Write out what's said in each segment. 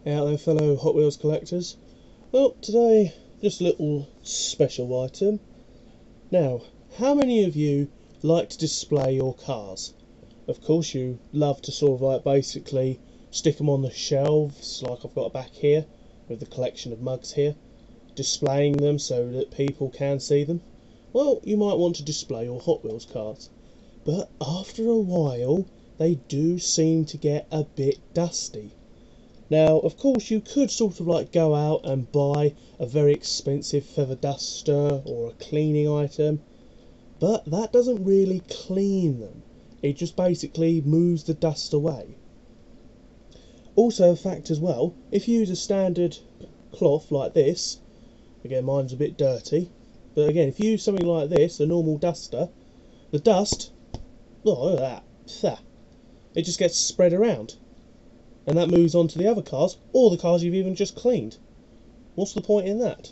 Out there, fellow Hot Wheels collectors. Well, today, just a little special item. Now, how many of you like to display your cars? Of course, you love to sort of like basically stick them on the shelves, like I've got back here, with the collection of mugs here, displaying them so that people can see them. Well, you might want to display your Hot Wheels cars. But after a while, they do seem to get a bit dusty. Now, of course, you could sort of like go out and buy a very expensive feather duster or a cleaning item, but that doesn't really clean them. It just basically moves the dust away. Also, a fact as well, if you use a standard cloth like this, again mine's a bit dirty, but again if you use something like this, a normal duster, the dust, oh look at that, it just gets spread around. And that moves on to the other cars, or the cars you've even just cleaned. What's the point in that?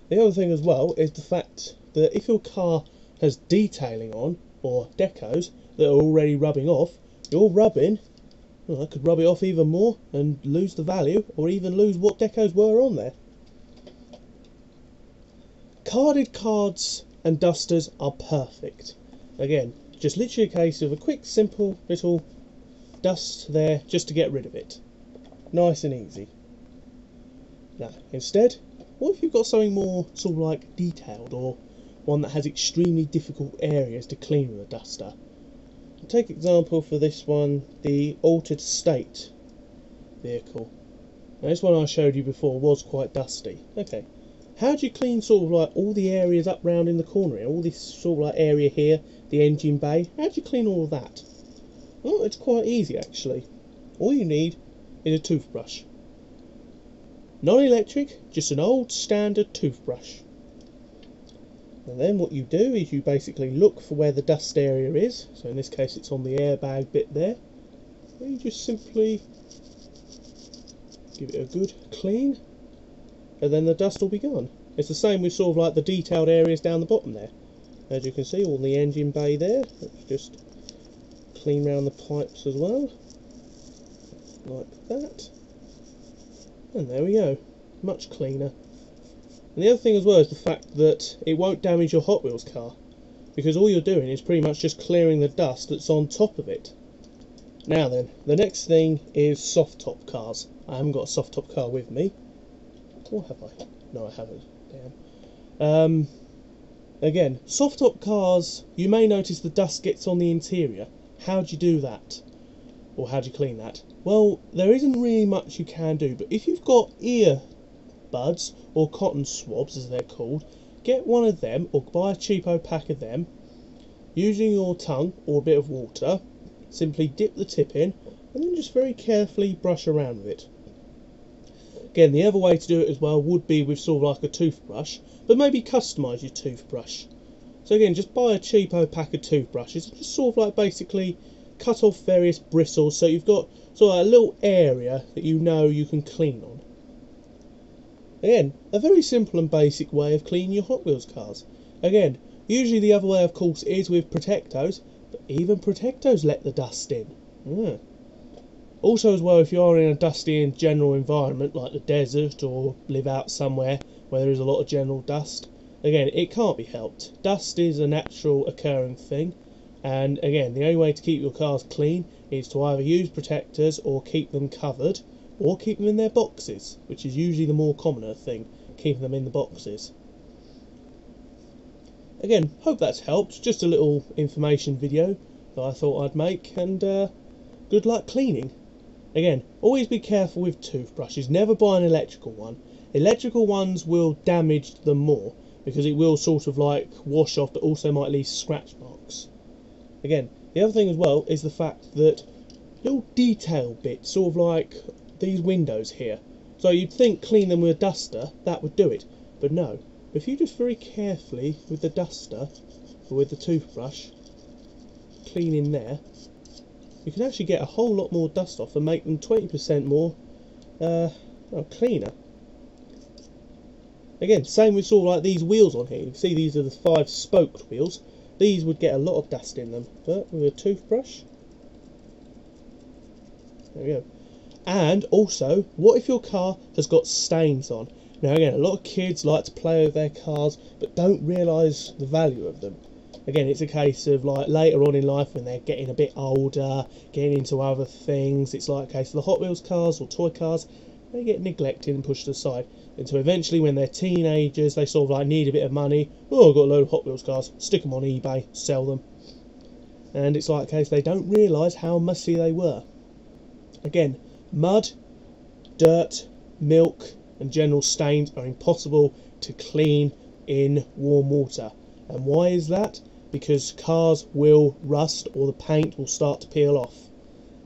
The other thing as well is the fact that if your car has detailing on, or decos, that are already rubbing off, your rubbing, well, that could rub it off even more and lose the value, or even lose what decos were on there. Carded cards and dusters are perfect. Again, just literally a case of a quick, simple little dust there just to get rid of it. Nice and easy. Now, instead, what if you've got something more sort of like detailed, or one that has extremely difficult areas to clean with a duster? Take example for this one, the Altered State vehicle. Now, this one I showed you before was quite dusty. Okay, how do you clean sort of like all the areas up round in the corner here, all this sort of like area here, the engine bay? How do you clean all of that? Well, it's quite easy actually. All you need is a toothbrush. Non-electric, just an old standard toothbrush. And then what you do is you basically look for where the dust area is. So in this case it's on the airbag bit there. And you just simply give it a good clean, and then the dust will be gone. It's the same with sort of like the detailed areas down the bottom there. As you can see, all the engine bay there. Let's just clean round the pipes as well, like that, and there we go, much cleaner. And the other thing as well is the fact that it won't damage your Hot Wheels car, because all you're doing is pretty much just clearing the dust that's on top of it. Now then, the next thing is soft top cars. I haven't got a soft top car with me, or have I? No, I haven't. Damn. Again, soft top cars, you may notice the dust gets on the interior. How do you do that? Or how do you clean that? Well, there isn't really much you can do, but if you've got ear buds or cotton swabs as they're called, get one of them or buy a cheapo pack of them. Using your tongue or a bit of water, simply dip the tip in and then just very carefully brush around with it. Again, the other way to do it as well would be with sort of like a toothbrush, but maybe customise your toothbrush. So again, just buy a cheapo pack of toothbrushes and just sort of like basically cut off various bristles so you've got sort of a little area that you know you can clean on. Again, a very simple and basic way of cleaning your Hot Wheels cars. Again, usually the other way of course is with Protectos, but even Protectos let the dust in. Also as well, if you are in a dusty and general environment like the desert or live out somewhere where there is a lot of general dust, again, it can't be helped. Dust is a natural occurring thing, and again, the only way to keep your cars clean is to either use protectors or keep them covered, or keep them in their boxes, which is usually the more commoner thing, keeping them in the boxes. Again, hope that's helped. Just a little information video that I thought I'd make, and good luck cleaning. Again, always be careful with toothbrushes. Never buy an electrical one. Electrical ones will damage them more, because it will sort of like wash off, but also might leave scratch marks. Again, the other thing as well is the fact that little detail bits, sort of like these windows here. So you'd think clean them with a duster, that would do it. But no, if you just very carefully with the duster, or with the toothbrush, clean in there, you can actually get a whole lot more dust off and make them 20% more cleaner. Again, same with sort of like these wheels on here. You can see these are the 5 spoked wheels. These would get a lot of dust in them, but with a toothbrush, there we go. And also, what if your car has got stains on? Now again, a lot of kids like to play with their cars but don't realise the value of them. Again, it's a case of like later on in life when they're getting a bit older, getting into other things, it's like a case of the Hot Wheels cars or toy cars, they get neglected and pushed aside. And so eventually when they're teenagers, they sort of like need a bit of money. Oh, I've got a load of Hot Wheels cars, stick them on eBay, sell them. And it's like a case they don't realise how messy they were. Again, mud, dirt, milk and general stains are impossible to clean in warm water. And why is that? Because cars will rust or the paint will start to peel off.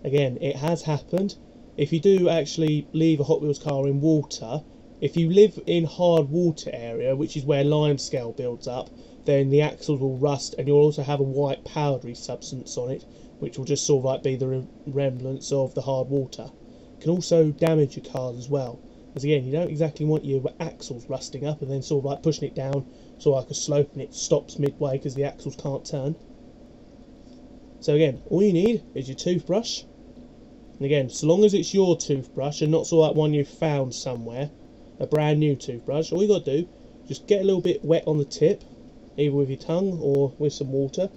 Again, it has happened. If you do actually leave a Hot Wheels car in water, if you live in hard water area, which is where limescale builds up, then the axles will rust and you'll also have a white powdery substance on it, which will just sort of like be the remnants of the hard water. It can also damage your cars as well. Because again, you don't exactly want your axles rusting up and then sort of like pushing it down sort of like a slope and it stops midway because the axles can't turn. So again, all you need is your toothbrush. And again, so long as it's your toothbrush and not sort of like one you've found somewhere, a brand new toothbrush, all you got to do, just get a little bit wet on the tip, either with your tongue or with some water,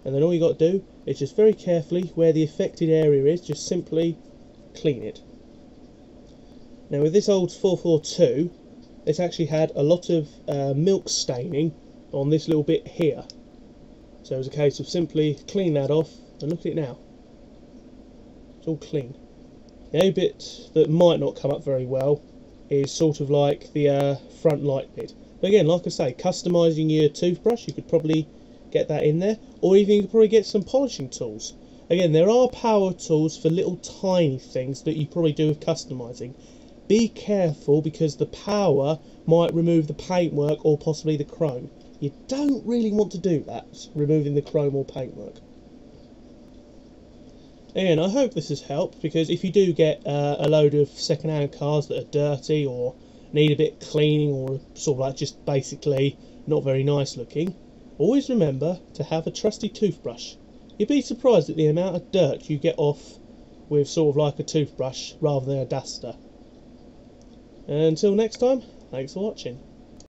and then all you got to do is just very carefully, where the affected area is, just simply clean it. Now with this old 442, it's actually had a lot of milk staining on this little bit here. So it's a case of simply clean that off, and look at it now. It's all clean. The only bit that might not come up very well is sort of like the front light bit. But again, like I say, customising your toothbrush, you could probably get that in there, or even you could probably get some polishing tools. Again, there are power tools for little tiny things that you probably do with customising. Be careful because the power might remove the paintwork or possibly the chrome. You don't really want to do that, removing the chrome or paintwork. Again, I hope this has helped, because if you do get a load of second-hand cars that are dirty or need a bit cleaning or sort of like just basically not very nice looking, always remember to have a trusty toothbrush. You'd be surprised at the amount of dirt you get off with sort of like a toothbrush rather than a duster. Until next time, thanks for watching.